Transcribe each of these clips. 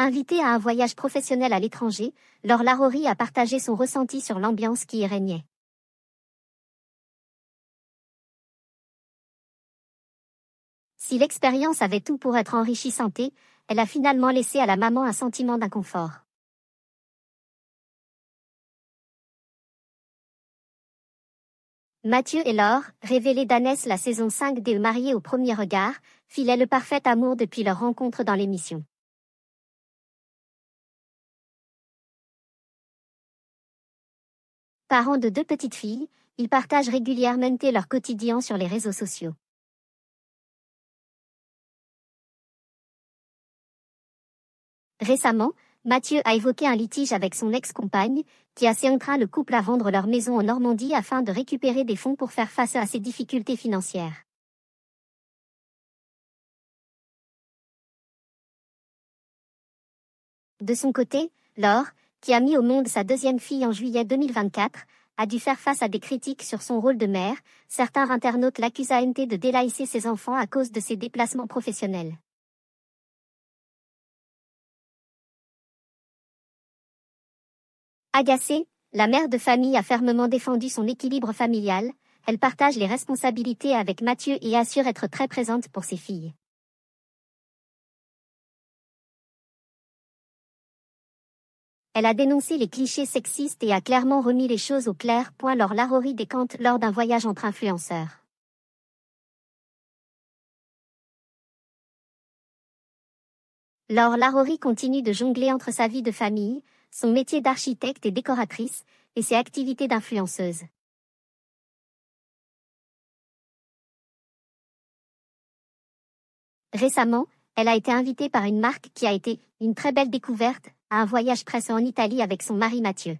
Invitée à un voyage professionnel à l'étranger, Laure Larori a partagé son ressenti sur l'ambiance qui y régnait. Si l'expérience avait tout pour être enrichissante, elle a finalement laissé à la maman un sentiment d'inconfort. Mathieu et Laure, révélés d'Annès la saison 5 des Mariés au premier regard, filaient le parfait amour depuis leur rencontre dans l'émission. Parents de 2 petites filles, ils partagent régulièrement leur quotidien sur les réseaux sociaux. Récemment, Mathieu a évoqué un litige avec son ex-compagne, qui a contraint le couple à vendre leur maison en Normandie afin de récupérer des fonds pour faire face à ses difficultés financières. De son côté, Laure, qui a mis au monde sa 2e fille en juillet 2024, a dû faire face à des critiques sur son rôle de mère. Certains internautes l'accusent de délaisser ses enfants à cause de ses déplacements professionnels. Agacée, la mère de famille a fermement défendu son équilibre familial. Elle partage les responsabilités avec Mathieu et assure être très présente pour ses filles. Elle a dénoncé les clichés sexistes et a clairement remis les choses au clair. Laure Larori décante lors d'un voyage entre influenceurs. Laure Larori continue de jongler entre sa vie de famille, son métier d'architecte et décoratrice, et ses activités d'influenceuse. Récemment, elle a été invitée par une marque qui a été une très belle découverte à un voyage presse en Italie avec son mari Mathieu.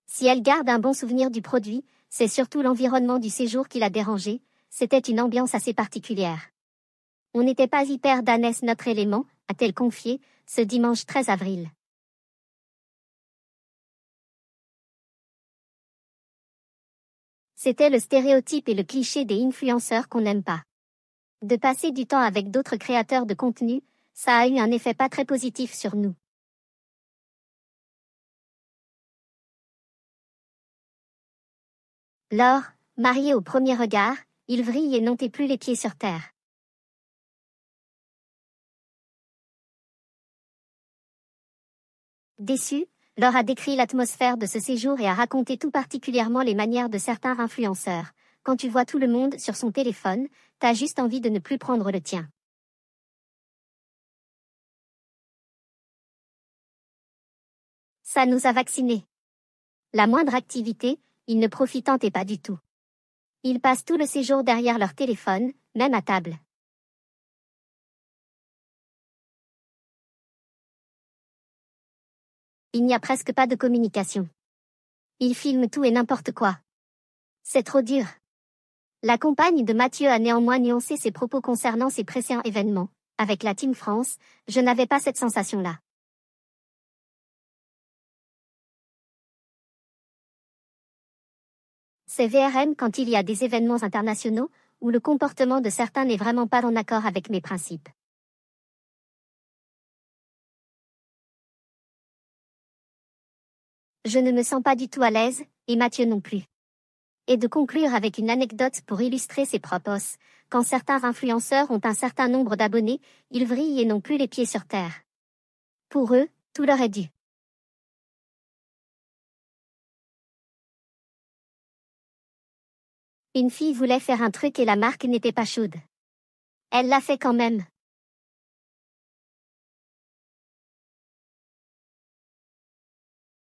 Si elle garde un bon souvenir du produit, c'est surtout l'environnement du séjour qui l'a dérangée. C'était une ambiance assez particulière. On n'était pas hyper d'Annès notre élément, a-t-elle confié, ce dimanche 13 avril. C'était le stéréotype et le cliché des influenceurs qu'on n'aime pas. De passer du temps avec d'autres créateurs de contenu, ça a eu un effet pas très positif sur nous. Laure, mariée au premier regard, il vrille et n'ont plus les pieds sur terre. Déçue, Laure a décrit l'atmosphère de ce séjour et a raconté tout particulièrement les manières de certains influenceurs. Quand tu vois tout le monde sur son téléphone, t'as juste envie de ne plus prendre le tien. Ça nous a vaccinés. La moindre activité, ils ne profitent pas du tout. Ils passent tout le séjour derrière leur téléphone, même à table. Il n'y a presque pas de communication. Ils filment tout et n'importe quoi. C'est trop dur. La compagne de Mathieu a néanmoins nuancé ses propos concernant ces précédents événements. Avec la Team France, je n'avais pas cette sensation-là. C'est VRM quand il y a des événements internationaux, où le comportement de certains n'est vraiment pas en accord avec mes principes. Je ne me sens pas du tout à l'aise, et Mathieu non plus. Et de conclure avec une anecdote pour illustrer ses propos. Quand certains influenceurs ont un certain nombre d'abonnés, ils vrillent et n'ont plus les pieds sur terre. Pour eux, tout leur est dû. Une fille voulait faire un truc et la marque n'était pas chaude. Elle l'a fait quand même.